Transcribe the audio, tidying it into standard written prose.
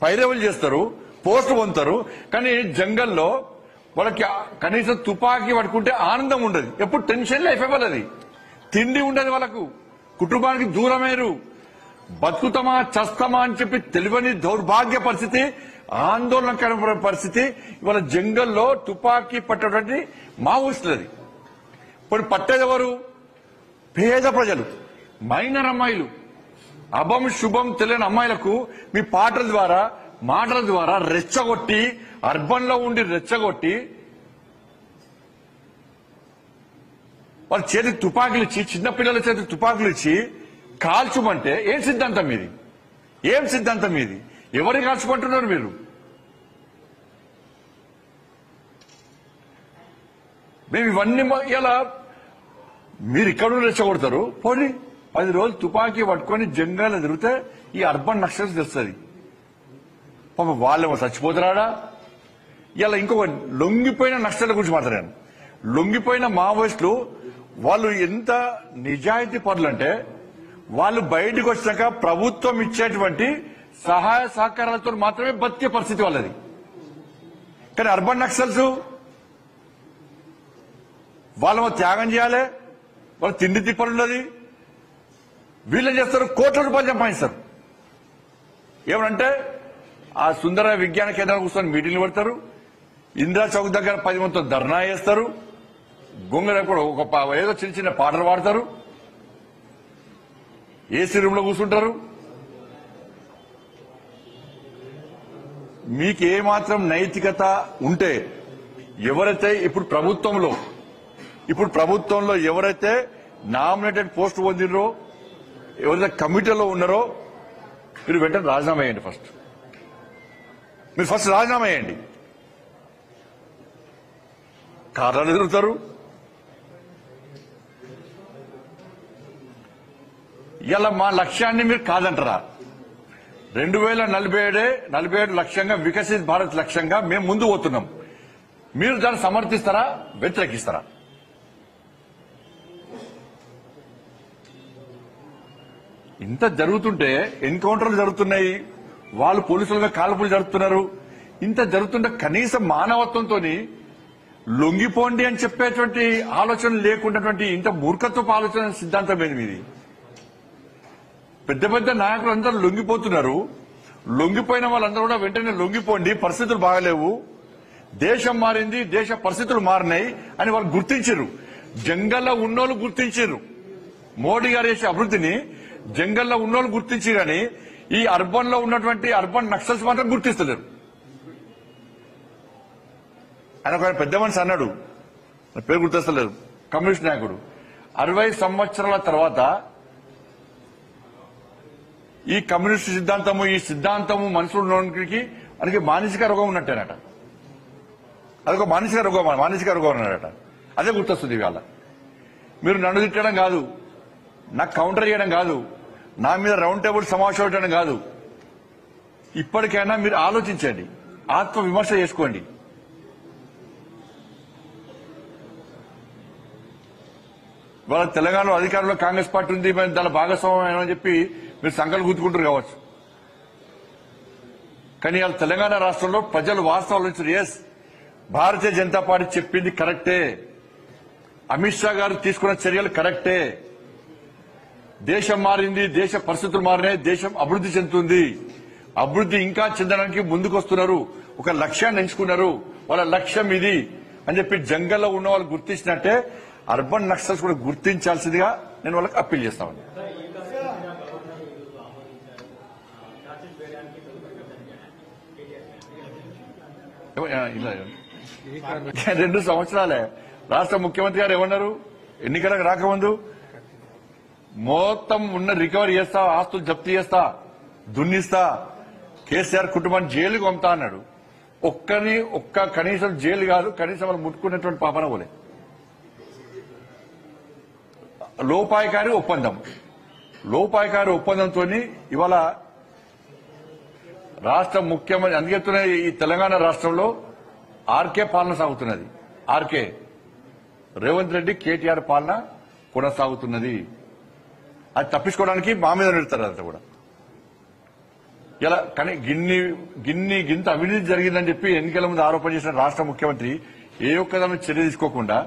పైరవులు చేస్తారు, పోస్టు పొందుతారు. కానీ జంగల్లో వాళ్ళకి కనీసం తుపాకీ పట్టుకుంటే ఆనందం ఉండదు. ఎప్పుడు టెన్షన్ లైఫ్ వాళ్ళది, తిండి ఉండదు, వాళ్ళకు కుటుంబానికి దూరమయ్యారు. బతుకుతామా చస్తామా అని చెప్పి తెలియని దౌర్భాగ్య పరిస్థితి, ఆందోళనకర పరిస్థితి ఇవాళ జంగల్లో తుపాకీ పట్టేటువంటి మావోయిస్టులది. ఇప్పుడు పట్టేది ఎవరు? పేద ప్రజలు, మైనర్ అమ్మాయిలు, అభం శుభం తెలియని అమ్మాయిలకు మీ పాటల ద్వారా మాటల ద్వారా రెచ్చగొట్టి, అర్బన్ లో ఉండి రెచ్చగొట్టి వాళ్ళ చేతికి తుపాకులు ఇచ్చి, చిన్నపిల్లల చేతికి తుపాకులు ఇచ్చి కాల్చుమంటే ఏం సిద్ధాంతం మీది? ఏం సిద్ధాంతం మీది? ఎవరికి కాల్చుకుంటున్నారు మీరు? మేము ఇవన్నీ ఇలా మీరు ఇక్కడ రెచ్చగొడతారు. పోనీ 10 రోజులు తుపాకీ పట్టుకొని జంగాలు తిరిగితే ఈ అర్బన్ నక్సల్స్ తెస్తుంది. పాప వాళ్ళేమో చచ్చిపోతున్నాడా? ఇలా ఇంకొక లొంగిపోయిన నక్సల గురించి మాట్లాడాను. లొంగిపోయిన మావోయిస్టులు వాళ్ళు ఎంత నిజాయితీ పరులు అంటే, వాళ్ళు బయటకు వచ్చాక ప్రభుత్వం ఇచ్చేటువంటి సహాయ సహకారాలతో మాత్రమే బతికే పరిస్థితి వాళ్ళది. కానీ అర్బన్ నక్సల్స్ వాళ్ళేమో త్యాగం చేయాలి, వాళ్ళు తిండి తిప్పలున్నది. వీళ్ళేం చేస్తారు? కోట్ల రూపాయలు సంపాదిస్తారు. ఏమనంటే ఆ సుందర విజ్ఞాన కేంద్రాలు కూర్చొని మీటింగ్లు పెడతారు, ఇందిరా చౌక్ దగ్గర 10 మందితో ధర్నా చేస్తారు, గొంగర కూడా ఏదో చిన్న చిన్న పాటలు పాడతారు, ఏసీ రూమ్ లో కూర్చుంటారు. మీకు ఏమాత్రం నైతికత ఉంటే ఎవరైతే ఇప్పుడు ప్రభుత్వంలో ఎవరైతే నామినేటెడ్ పోస్ట్ పొందినరో, ఎవరైతే కమిటీలో ఉన్నారో మీరు వెంటనే రాజీనామా చేయండి. మీరు ఫస్ట్ రాజీనామా చేయండి. కార్యాలు ఎదురుతారు. ఇలా మా లక్ష్యాన్ని మీరు కాదంటారా? 2047 లక్ష్యంగా, వికసిత్ భారత్ లక్ష్యంగా మేము ముందు పోతున్నాం. మీరు దాన్ని సమర్థిస్తారా, వ్యతిరేకిస్తారా? ఇంత జరుగుతుంటే, ఎన్కౌంటర్లు జరుగుతున్నాయి, వాళ్ళు పోలీసులుగా కాల్పులు జరుపుతున్నారు. ఇంత జరుగుతుంటే కనీసం మానవత్వంతో లొంగిపోండి అని చెప్పేటువంటి ఆలోచన లేకున్నటువంటి ఇంత మూర్ఖత్వపు ఆలోచన సిద్ధాంతం ఏది మీది? పెద్ద పెద్ద నాయకులు అందరూ లొంగిపోతున్నారు. లొంగిపోయిన వాళ్ళందరూ కూడా వెంటనే లొంగిపోండి, పరిస్థితులు బాగలేవు, దేశం మారింది, దేశ పరిస్థితులు మారినాయి అని వాళ్ళు గుర్తించారు. జంగల్లో ఉన్నోళ్ళు గుర్తించారు. మోడీ గారు చేసే అభివృద్ధిని జంగల్లో ఉన్నోళ్ళు గుర్తించి, కానీ ఈ అర్బన్ లో ఉన్నటువంటి అర్బన్ నక్సల్స్ మాత్రం గుర్తిస్తలేరు. ఆయన ఒక పెద్ద మనిషి అన్నాడు, పేరు గుర్తిస్తలేదు, కమ్యూనిస్ట్ నాయకుడు, 60 సంవత్సరాల తర్వాత ఈ కమ్యూనిస్ట్ సిద్ధాంతము మనుషులకి మనకి మానసిక రోగం ఉన్నట్టేనట. అదొక మానసిక రోగం అన్నాడట. అదే గుర్తొస్తుంది ఇవాళ. మీరు నన్ను తిట్టడం కాదు, నాకు కౌంటర్ చేయడం కాదు, నా మీద రౌండ్ టేబుల్ సమావేశం పెట్టడం కాదు. ఇప్పటికైనా మీరు ఆలోచించండి, ఆత్మ విమర్శ చేసుకోండి. ఇవాళ తెలంగాణలో అధికారంలో కాంగ్రెస్ పార్టీ ఉంది, దాని భాగస్వామ్యం అని చెప్పి మీరు సంకలు గుర్తుకుంటారు కావచ్చు. కానీ ఇవాళ తెలంగాణ రాష్ట్రంలో ప్రజలు వాస్తవాలు వచ్చారు. ఎస్, భారతీయ జనతా పార్టీ చెప్పింది కరెక్టే, అమిత్ షా గారు తీసుకున్న చర్యలు కరెక్టే, దేశం మారింది, దేశ పరిస్థితులు మారినాయి, దేశం అభివృద్ధి చెందుతుంది, అభివృద్ధి ఇంకా చెందడానికి ముందుకొస్తున్నారు, ఒక లక్ష్యాన్ని ఎంచుకున్నారు, వాళ్ళ లక్ష్యం ఇది అని చెప్పి జంగల్లో ఉన్న వాళ్ళు గుర్తించినట్టే అర్బన్ నక్సల్స్ కూడా గుర్తించాల్సిందిగా నేను వాళ్ళకి అప్పీల్ చేస్తాను. ఇలా 2 సంవత్సరాలే రాష్ట్ర ముఖ్యమంత్రి గారు ఏమన్నారు? ఎన్నికలకు రాకముందు మొత్తం ఉన్న రికవరీ చేస్తా, ఆస్తులు జప్తు చేస్తా, దున్నిస్తా, కేసీఆర్ కుటుంబాన్ని జైలుకు పంపుతా అన్నాడు. కనీసం జైలు కాదు, కనీసం వాళ్ళు ముట్టుకున్నటువంటి పాపన పోలే. లోపాయకారి ఒప్పందంతో ఇవాళ రాష్ట్ర ముఖ్యమంత్రి, అందుకే ఈ తెలంగాణ రాష్ట్రంలో ఆర్కే పాలన సాగుతున్నది. ఆర్కే రేవంత్ రెడ్డి, కేటీఆర్ పాలన కొనసాగుతున్నది. అది తప్పించుకోవడానికి మా మీద నిడతారు. అంతా కూడా ఇలా కానీ గింత అవినీతి జరిగిందని చెప్పి ఎన్నికల ముందు ఆరోపణ చేసిన రాష్ట్ర ముఖ్యమంత్రి ఏ ఒక్కదాని చర్య తీసుకోకుండా